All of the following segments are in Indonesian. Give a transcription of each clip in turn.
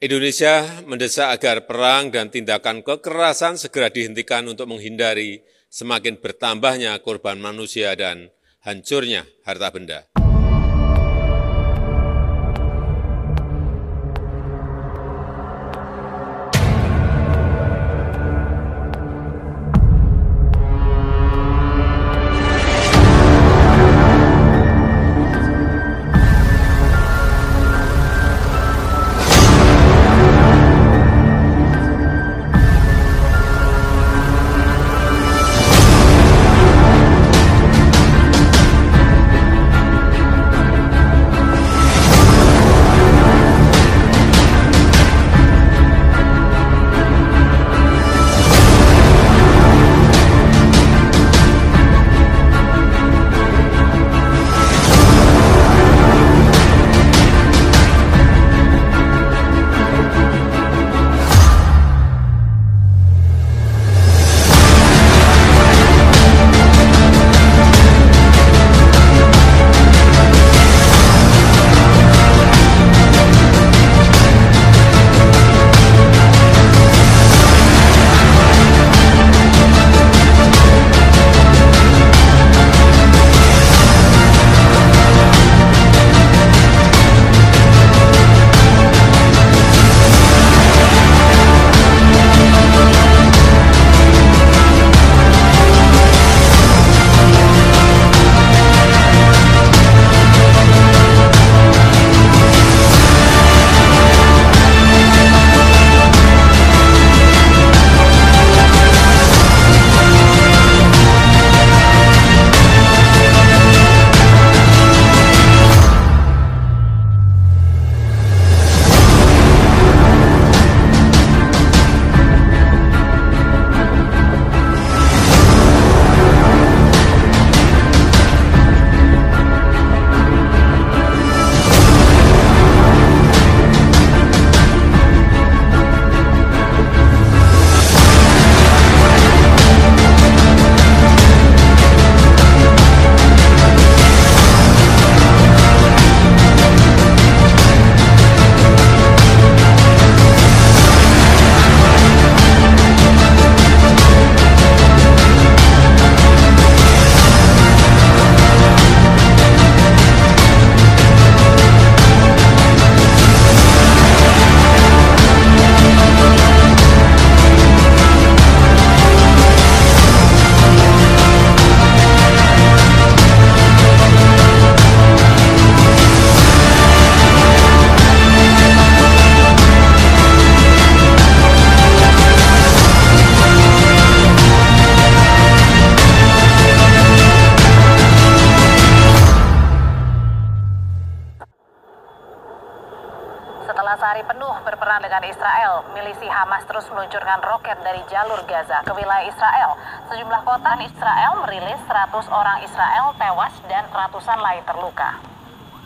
Indonesia mendesak agar perang dan tindakan kekerasan segera dihentikan untuk menghindari semakin bertambahnya korban manusia dan hancurnya harta benda. Setelah sehari penuh berperang dengan Israel, milisi Hamas terus meluncurkan roket dari jalur Gaza ke wilayah Israel. Sejumlah kota Israel merilis 100 orang Israel tewas dan ratusan lain terluka.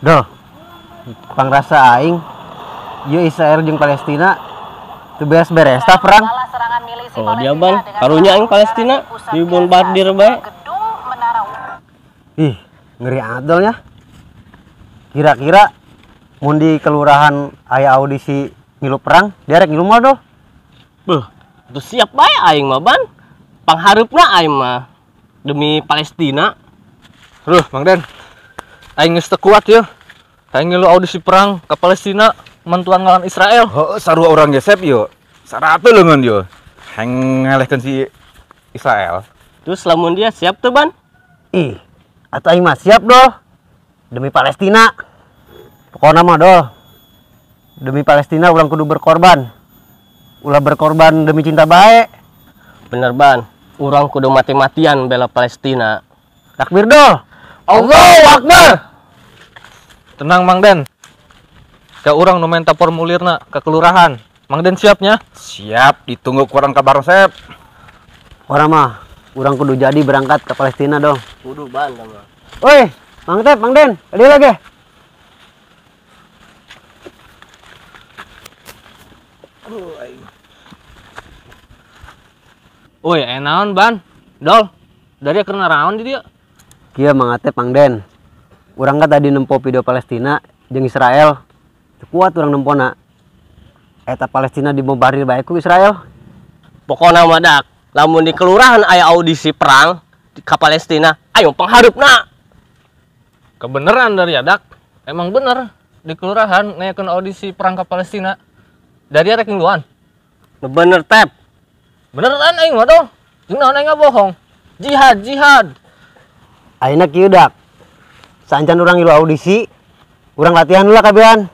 Doh, pangrasa aing, yuk Israel jeung Palestina teu beres-beres tah perang. Oh dia ban, karunya aing Palestina dibombardir bae. Ih, ngeri adolnya. Kira-kira mun di kelurahan aya audisi ngilu perang, derek ngilu mah doh. Beuh, tuh siap bae aing mah ban. Panghareupna aing mah demi Palestina. Mang Den, aing geus teu kuat ya. Aing ngilu audisi perang ke Palestina, mantuan ngalawan Israel. Heuh, sarua urang gesep yo. Sarape leungeun yo. Hang ngalehkeun si Israel. Terus lamun dia siap tuh ban? Ih, atuh aing mah siap doh. Demi Palestina. Pokoknya mah doh, demi Palestina ulang kudu berkorban. Ulah berkorban demi cinta baik. Bener ban, urang kudu mati-matian bela Palestina. Takbir doh. Allahu Akbar. Tenang Mang Den. Ka urang nu menta formulirna ke kelurahan. Mang Den siapnya? Siap, ditunggu kurang kabar resep. Orang mah, urang kudu jadi berangkat ke Palestina dong. Kudu ban mah. Woi, Mang Tep, Mang Den, tadi lagi. Woi, enaon ban? Dol, dari karena raon di dia. Kieu Mang Atep, Mang Den. Urang kan tadi nempo video Palestina jeung Israel. Kuat urang nempona. eta Palestina dibombardir bae ku Israel. Pokoknya mah dak, lamun di kelurahan aya audisi perang ke Palestina, ayo pengharupna. Kebeneran dari Dak. Emang bener di kelurahan ngayakeun audisi perang ke Palestina. Dari rek mingguan. Bener tep. Beneran aing mah dong. Jeung naon aing bohong. Jihad. Ayeuna kieu dak. Sancan urang ilu audisi, urang latihan heula kabehan.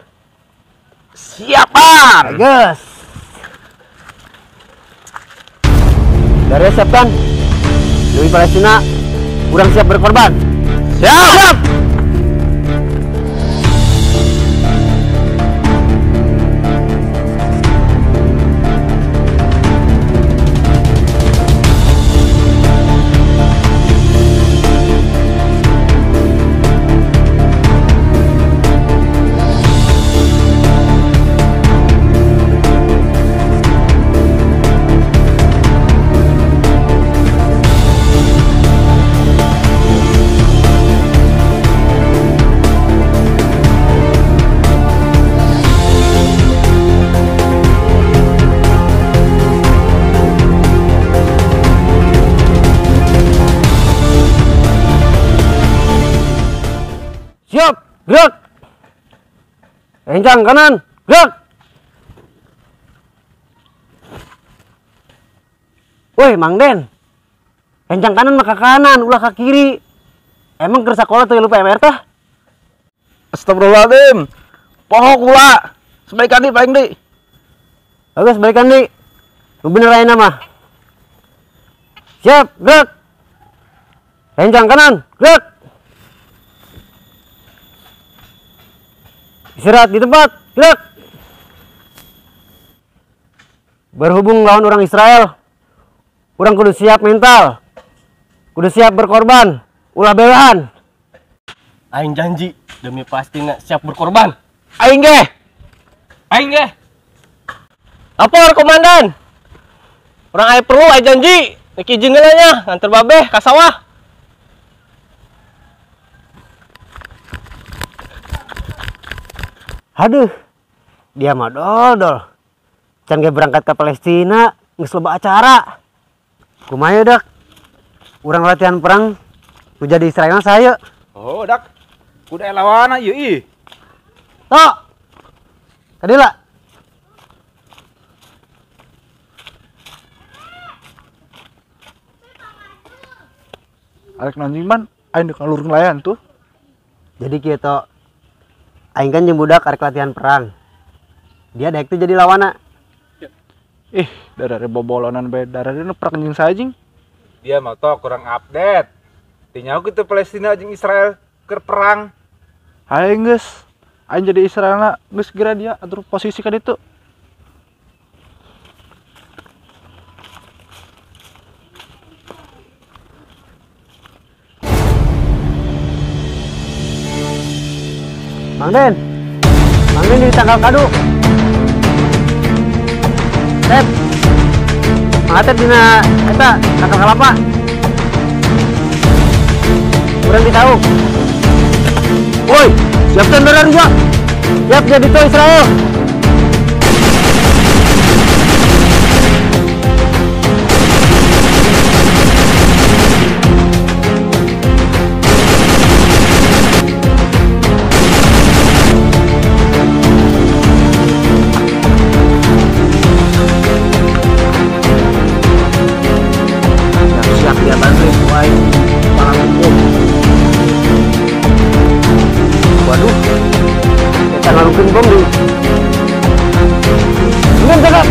Siapar. Geus. Dari siap kan? Demi Palestina, urang siap berkorban. Siap. Siap, gerak. Kencang kanan, gerak. Woi, Mang Den. Kencang kanan maka kanan, ulah ke kiri. Emang keur sakola teu lupa PMR tah? Astagfirullahaladzim. Pohok ulah. Sebaikan di paling di. Bagus, balikan di. Nu bener ayeuna mah. Siap, gerak. Kencang kanan, gerak. Istirahat di tempat, gerak. Berhubung lawan orang Israel, urang kudu siap mental, kudu siap berkorban, ulah belahan. Aing janji demi Palestina siap berkorban. Aing ge. Lapor komandan. Orang aya perlu aya janji. Niki izin nya nganter babeh ka sawah. Aduh, dia mah dodol. Can ge berangkat ke Palestina, geus loba acara. Kumaha dak? Urang latihan perang, nu jadi Israel saya. Oh, Dak. Kudu lawana ieu ih. Tok. Kadila. Arek nanjiman aing di kalur ngelayan tuh. Jadi kieu tok. Aing kan jeung budak arek latihan perang. Dia daek teh jadi lawana. Dari bobolonan bae dari nu perang jeung sajing. Dia mah tok kurang update. Tinyau kitu Palestina jeung Israel keur perang. Aing geus. Aing jadi Israelna geus geura dia atur posisi ka ditu. Mang Den di tanggal kadu. Sep. Mangatep dina eta tanggal kalapa. Urang ditahu. Woi, siap tenderan juga. Siap jadi to Israel. Waduh, kita ngalukin bom nih. Bener, jaga.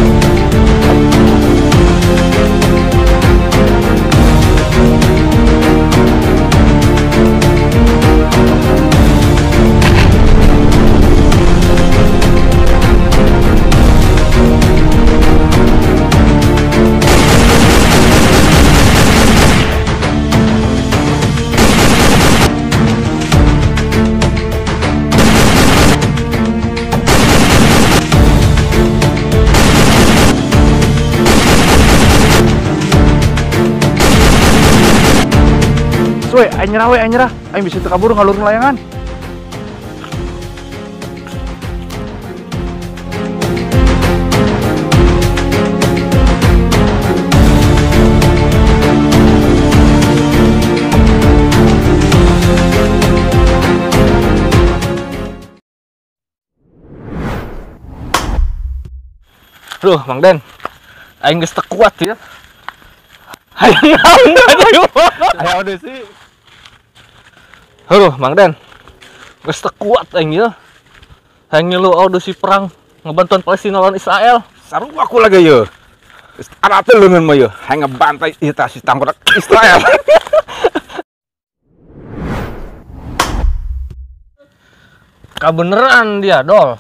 Weh, aing nyerah. Aing bisa kabur ngalur ngelayangan. Aduh, Mang Den. Aing geus teu kuat ya. Ayo audisi. Aduh, Mang Den. Geus teu kuat aing ya. Aing ngilu audisi perang ngebantuan Palestina lawan Israel. Saru aku lagi ya. Ada teh leungeun mah ya. Aing ngebantai ieu tah si tangkorak Israel. Kabeneran dia, Dol.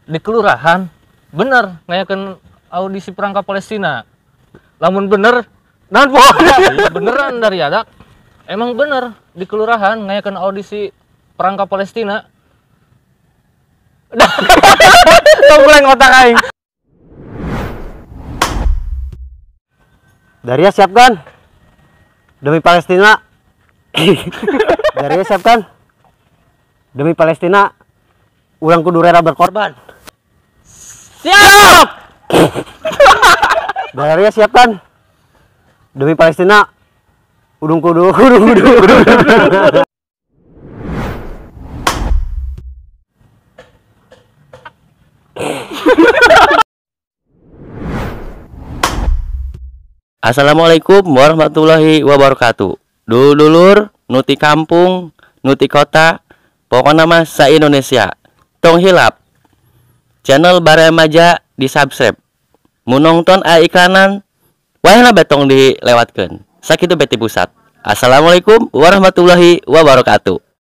Di kelurahan bener ngayakeun audisi perang ka Palestina. Lamun bener, naon pokoknya iya, beneran dari adak. Emang bener di kelurahan ngayakeun audisi perang ka Palestina. Tompleng otak aing. Daria siapkan. Demi Palestina. Daria siapkan. Demi Palestina. Ulang kudu rela berkorban. Siap. Daria siapkan. Demi Palestina. Kudu. Assalamualaikum warahmatullahi wabarakatuh. Dulur, nuti kampung, nuti kota, pokoknya mah sa-Indonesia. Tong hilap. Channel Baremaja di subscribe. Mun nonton iklanan, wayahna betong dilewatkeun. Sakitu beti pusat. Assalamualaikum warahmatullahi wabarakatuh.